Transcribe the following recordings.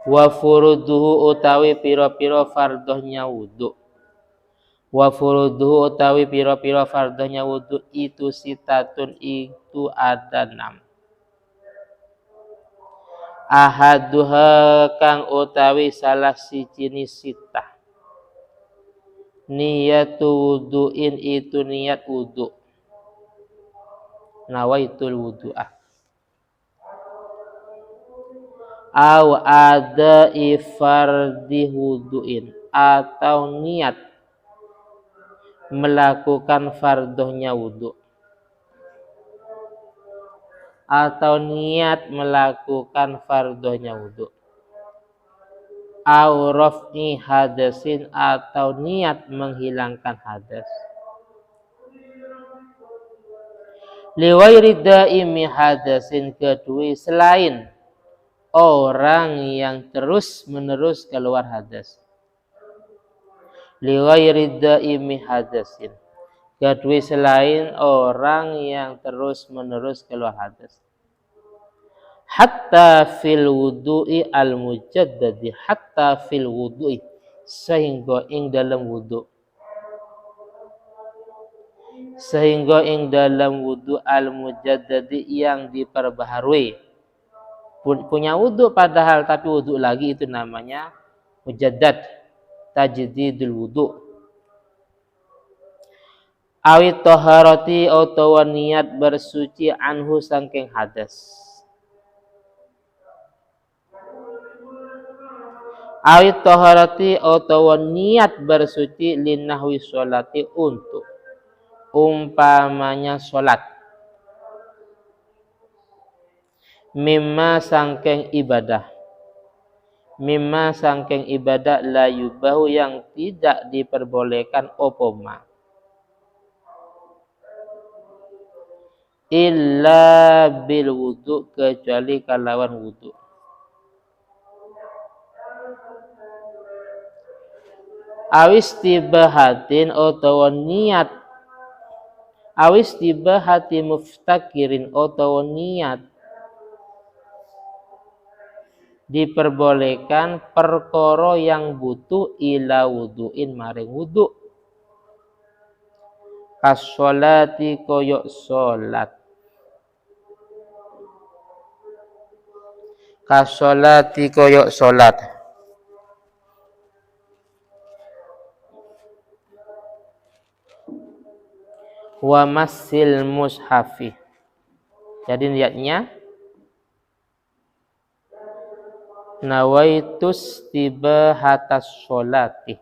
Wa furuduhu utawi pira-pira fardhonya wudu. Wa furuduhu utawi pira-pira fardhonya wudu itu sitatun itu ada 6. Ahaduha kang utawi salah sijine sitah. Niyatu wudu'in itu niat wudu. Nawaitul wudu'ah. Aw ada ifardi wudu'in. Atau niat melakukan fardhonya wudu. Atau niat melakukan fardhonya wudu. Aw raf'i hadasin atau niat menghilangkan hadas. Liwairi daimi hadasin kedua selain orang yang terus menerus keluar hadas. Liwairi daimi hadasin kedua selain orang yang terus menerus keluar hadas. Hatta fil wudu'i al mujaddadi, hatta fil wudu'i sehingga ing dalam wudu. Sehingga ing dalam wudu al mujaddadi yang diperbaharui. Punya wudu padahal tapi wudu lagi itu namanya mujaddad, tajdidul wudu. Awit taharati atau niat bersuci anhu saking hadas. Awit taharati atau niat bersuci linahwi sholati untuk umpamanya sholat. Mimma sangking ibadah. Mimma sangking ibadah la yubahu yang tidak diperbolehkan opoma. Illa bil wudu kecuali kalawan wudu. Awis tibahatin atau niat. Awis tibahati muftakirin atau niat. Diperbolehkan perkara yang butuh ila wuduin maring wudu. As-sholati koyok sholat. As-sholati koyok sholat. Wa masil mushafi. Jadi niatnya nawaitus tibahatas sholati.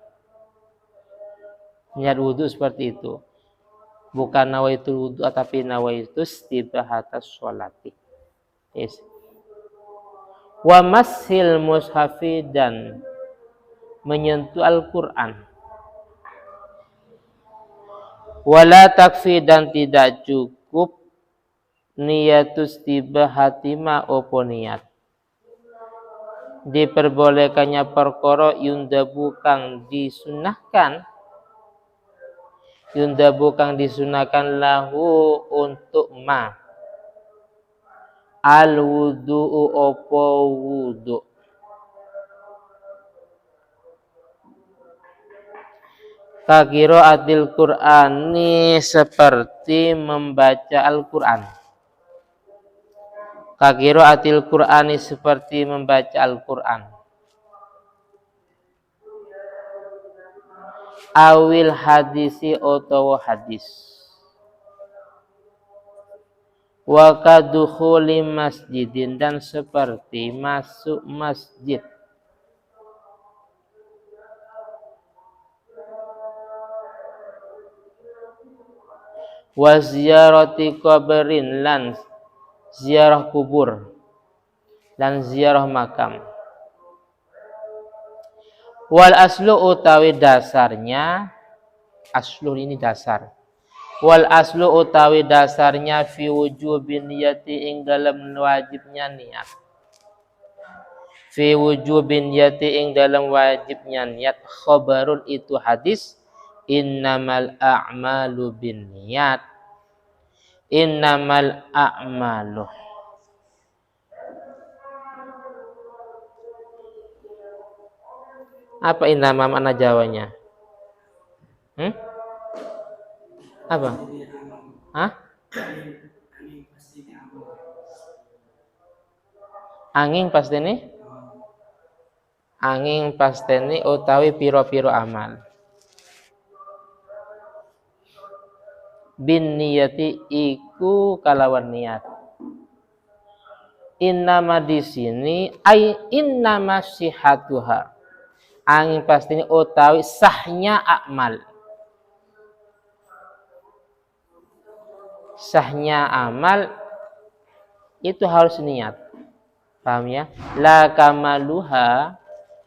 Niat wudu seperti itu. Bukan nawaitul wudu tapi nawaitus tibahatas sholati. Yes. Wa masil mushafi dan menyentuh Al-Quran. Wala takfi dan tidak cukup niatus tibahati ma opo niat. Diperbolehkannya perkara yundabu kang disunahkan. Yundabu kang disunahkan lahu untuk ma. Al wudu'u opo wudu. Qiraatil Qur'ani seperti membaca Al-Qur'an. Qiraatil Qur'ani seperti membaca Al-Qur'an. Awil hadisi atau hadis. Wa kadukhuli masjidin dan seperti masuk masjid. Wa ziyarati qabrin lan ziarah kubur lan ziarah makam. Wal aslu utawi dasarnya, aslu ini dasar. Wal aslu utawi dasarnya fi wujubin niyati ing dalam wajibnya niat. Fi wujubin niyati ing dalam wajibnya niat. Khabarun itu hadis. Innamal a'malu bin niyat. Innamal a'malu. Apa innama makna Jawanya? Apa? Hah? Angin pasteni? Angin pasteni utawi piro-piro amal. Bin niyati iku kalawan niat. Innama di sini ai innama sihatuha. Angin pasteni utawi sahnya amal. Sahnya amal itu harus niat. Paham ya? La kamaluha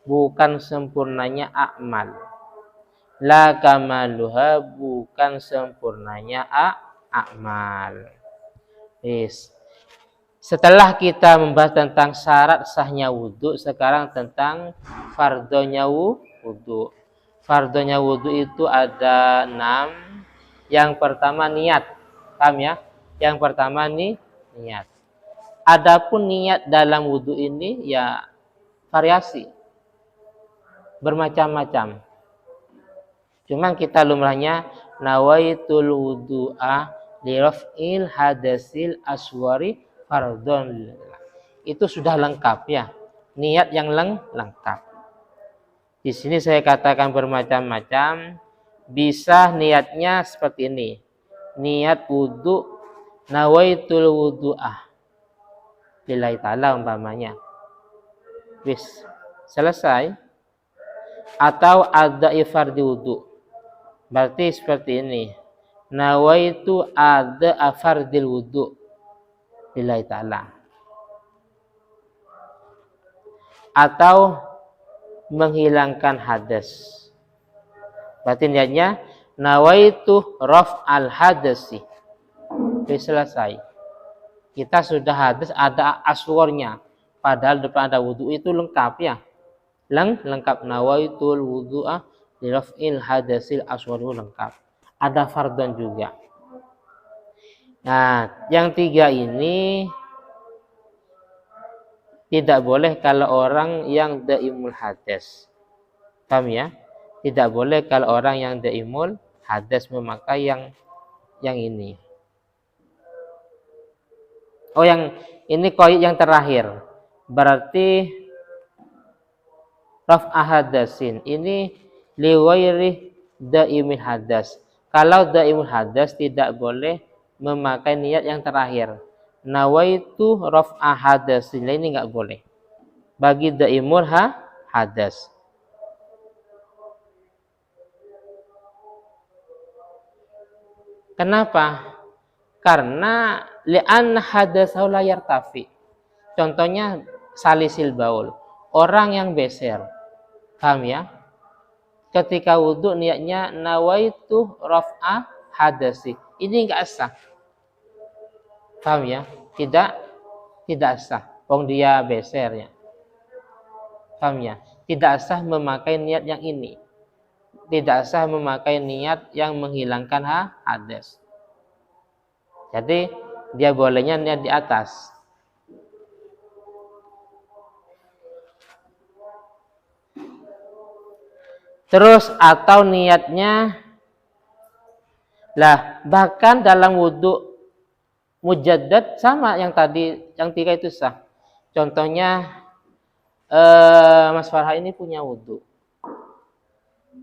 bukan sempurnanya amal. La kamaluha bukan sempurnanya amal. Yes. Setelah kita membahas tentang syarat sahnya wudhu, sekarang tentang fardhonya wudhu. Fardhonya wudhu itu ada 6. Yang pertama niat. Paham ya? Yang pertama niat. Adapun niat dalam wudhu ini ya variasi. Bermacam-macam. Cuman kita lumrahnya nawaitul wudhu'a li raf'il hadasil aswari fardhon. Itu sudah lengkap ya. Niat yang lengkap. Di sini saya katakan bermacam-macam. Bisa niatnya seperti ini. Niat wudhu nawaitul wudhu'ah lillahi ta'ala umpamanya. Wis selesai. Atau ada fardi wudhu. Berarti seperti ini. Nawaitu ada fardil wudhu lillahi ta'ala. Atau menghilangkan hadas. Berarti niatnya nawaitu raf'al hadasi. Selesai. Kita sudah hadas, ada aswarnya. Padahal depan ada wudhu itu lengkap ya. Lengkap. Nawaitul wudhu'ah li raf'il hadasil aswaru lengkap. Ada fardhon juga. Nah, yang 3 ini tidak boleh kalau orang yang daimul hadas. Paham ya? Tidak boleh kalau orang yang daimul hadas memakai yang ini. Oh, yang ini qaid yang terakhir. Berarti raf'a hadasin. Ini liwairi daimul hadas. Kalau daimul hadas tidak boleh memakai niat yang terakhir. Nawaitu raf'a hadasin. Ini enggak boleh. Bagi daimul hadas. Kenapa? Karena li'an hadasahu la yartafi. Contohnya salisil baul. Orang yang beser. Paham ya? Ketika wudhu niatnya nawaitu raf'a hadasi. Ini enggak sah. Paham ya? Tidak sah. Wong dia beser ya. Paham ya? Tidak sah memakai niat yang ini. Tidak sah memakai niat yang menghilangkan hadas. Jadi dia bolehnya niat di atas. Terus atau niatnya lah, bahkan dalam wudhu mujaddad sama yang tadi, yang 3 itu sah. Contohnya Mas Farha ini punya wudhu,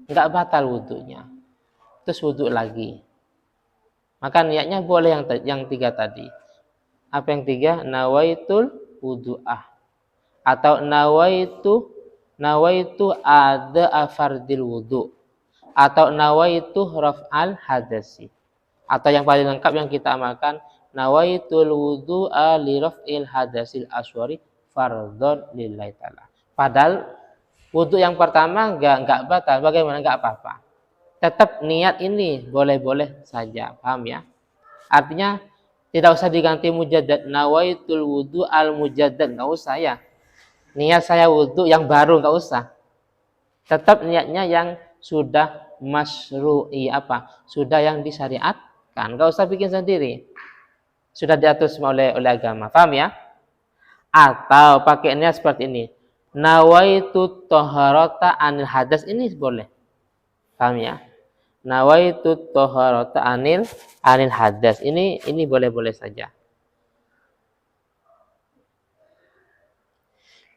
nggak batal wudhunya, terus wudhu lagi. Maka niatnya boleh yang 3 tadi. Apa yang 3? Nawaitul wudhu'ah. Atau nawaitu ada fardil wudhu. Atau nawaitu raf'al hadasi. Atau yang paling lengkap yang kita amalkan, nawaitul wudhu'a li raf'il hadasil aswari fardhon lillahi ta'ala. Padahal wudhu yang pertama enggak batal. Bagaimana? Enggak apa-apa. Tetap niat ini boleh-boleh saja. Paham ya? Artinya tidak usah diganti mujaddad. Nawaitul wudhu al mujaddad. Enggak usah ya. Niat saya wudhu yang baru, enggak usah. Tetap niatnya yang sudah masyru'i sudah yang disyariatkan. Enggak usah bikin sendiri. Sudah diatur semua oleh agama. Paham ya? Atau pakai niat seperti ini. nawaitu taharata anil hadas, ini boleh. Paham ya? Nawaitu taharata anil hadas. Ini boleh-boleh saja.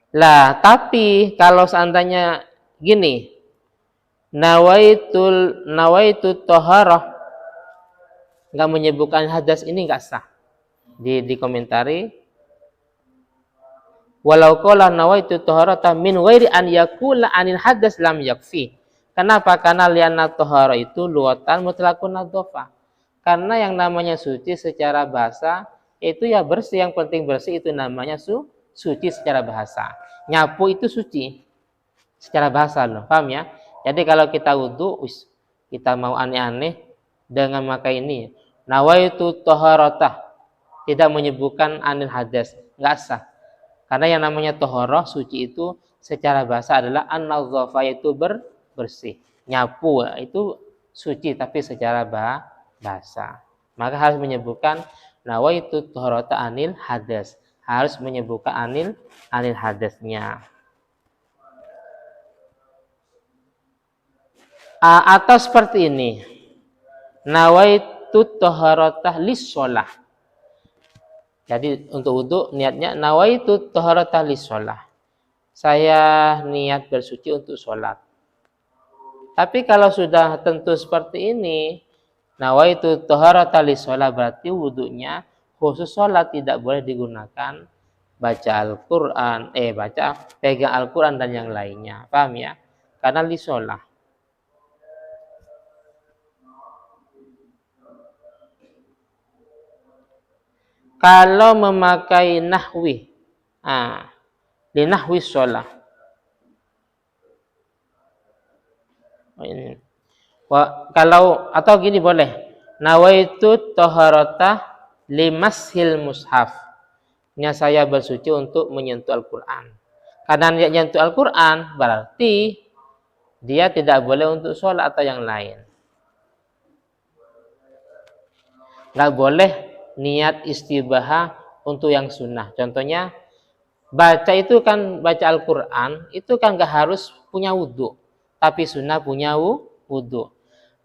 Lah, tapi kalau seandainya gini, nawaitu taharah enggak menyebutkan hadas, ini enggak sah. Dikomentari, walau qala nawaitu taharata min ghairi an yaqula anil hadas lam yakfi. Kenapa? Karena lianna tahara itu luatan mutlaqun nadhafah. Karena yang namanya suci secara bahasa itu ya bersih, yang penting bersih, itu namanya suci secara bahasa. Nyapu itu suci secara bahasa loh, paham ya? Jadi kalau kita wudu, kita mau aneh-aneh dengan memakai ini, nawaitu taharatah, tidak menyebutkan anil hadas, enggak sah. Karena yang namanya taharah, suci itu secara bahasa adalah an-nadhafah, yaitu bersih. Nyapu itu suci tapi secara bahasa. Maka harus menyebutkan nawaitu taharata anil hadas. Harus menyebutkan anil hadasnya. Atau seperti ini. Nawaitu taharatah lis-shalah. Jadi untuk wudu niatnya nawaitu taharatah lis-shalah. Saya niat bersuci untuk sholat. Tapi kalau sudah tentu seperti ini, nawaitu taharatah lis-shalah, berarti wudunya khusus sholat, tidak boleh digunakan baca Al-Quran, pegang Al-Quran dan yang lainnya. Paham ya? Karena lis-shalah. Kalau memakai nahwi, di nahwi sholah. Kalau atau gini boleh. Nawaitu taharatah limashil mushaf. Niat saya bersuci untuk menyentuh Al-Quran. Karena niat menyentuh Al-Quran berarti dia tidak boleh untuk sholat atau yang lain. Nggak boleh niat istibahah untuk yang sunnah. Contohnya, baca itu kan, baca Al-Quran itu kan nggak harus punya wudhu, tapi sunnah punya wudhu.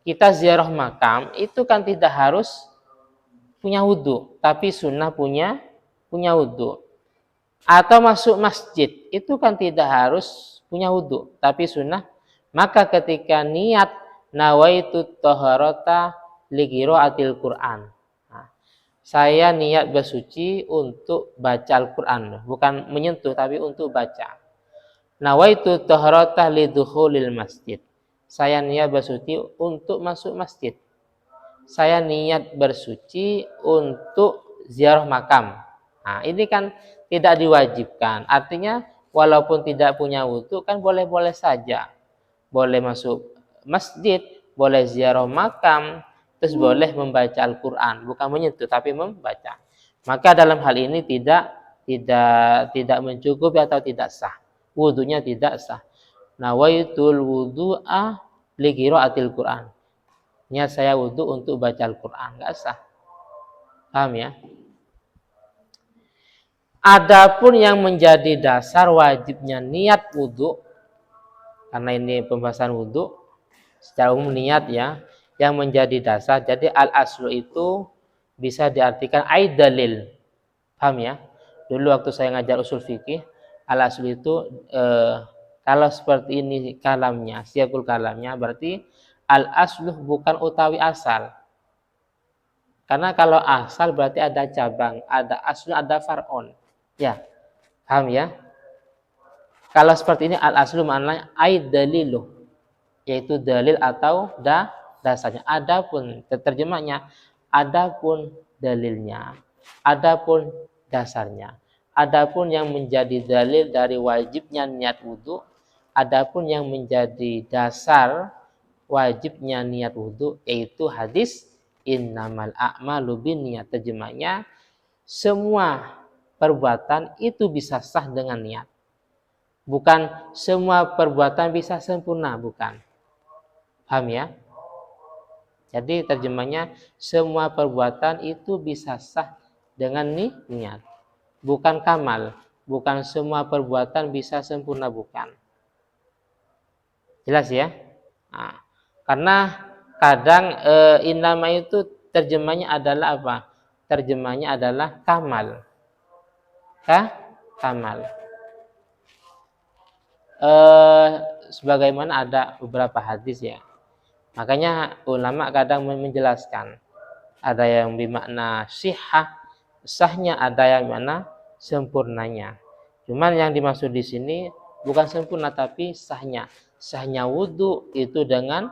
Kita ziarah makam itu kan tidak harus punya wudhu, tapi sunnah punya wudhu. Atau masuk masjid itu kan tidak harus punya wudhu, tapi sunnah. Maka ketika niat nawaitu taharata li qiraatil Quran, saya niat bersuci untuk baca Al-Quran, bukan menyentuh tapi untuk baca. Nawaitu taharatah lidukhulil masjid, saya niat bersuci untuk masuk masjid. Saya niat bersuci untuk ziarah makam. Ini kan tidak diwajibkan. Artinya walaupun tidak punya wudhu kan boleh-boleh saja. Boleh masuk masjid, boleh ziarah makam, terus boleh membaca Al-Quran, bukan menyentuh tapi membaca. Maka dalam hal ini tidak mencukupi atau tidak sah. Wudunya tidak sah. Nawaitul wudu'a li qiraatil Quran. Niat saya wudu untuk baca Al-Quran, enggak sah. Paham ya? Adapun yang menjadi dasar wajibnya niat wudu, karena ini pembahasan wudu secara umum niat ya, yang menjadi dasar. Jadi al-aslu itu bisa diartikan dalil. Paham ya? Dulu waktu saya ngajar usul fikih, al-aslu itu kalau seperti ini kalamnya, siyaqul kalamnya, berarti al-aslu bukan utawi asal. Karena kalau asal berarti ada cabang, ada aslu, ada far'on. Ya. Paham ya? Kalau seperti ini al-aslu maknanya dalilu, yaitu dalil atau dasarnya. Adapun terjemahnya, adapun dalilnya, adapun dasarnya, adapun yang menjadi dalil dari wajibnya niat wudu, adapun yang menjadi dasar wajibnya niat wudu, yaitu hadis innamal a'malu binniyat. Terjemahnya, semua perbuatan itu bisa sah dengan niat. Bukan semua perbuatan bisa sempurna, bukan. Paham ya? Jadi terjemahnya, semua perbuatan itu bisa sah dengan niat. Bukan kamal. Bukan semua perbuatan bisa sempurna, bukan. Jelas ya? Nah, karena kadang innama itu terjemahnya adalah apa? Terjemahnya adalah kamal. Kamal. Sebagaimana ada beberapa hadis ya. Makanya ulama kadang menjelaskan. Ada yang bermakna sahnya, ada yang mana sempurnanya. Cuman yang dimaksud di sini bukan sempurna tapi sahnya. Sahnya wudhu itu dengan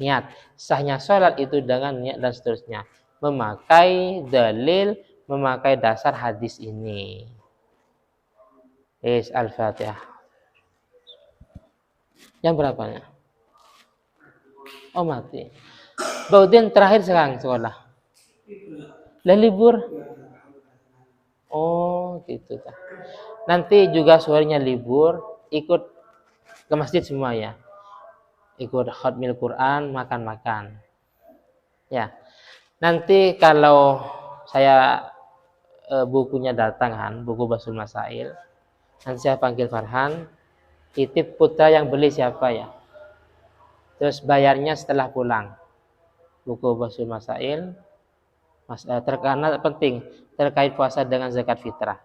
niat. Sahnya sholat itu dengan niat dan seterusnya. Memakai dalil, memakai dasar hadis ini. Al-Fatihah. Yang berapanya? Oh, mati. Baudin terakhir sekarang sekolah. Lah libur. Oh, gitu. Nanti juga sorenya libur, ikut ke masjid semua ya. Ikut khatmil Quran, makan-makan. Ya. Nanti kalau saya bukunya datang kan, buku Basul Masail. Nanti saya panggil Farhan, titip putra yang beli siapa ya. Terus bayarnya setelah pulang. Buku Basul Masail. Karena penting terkait puasa dengan zakat fitrah.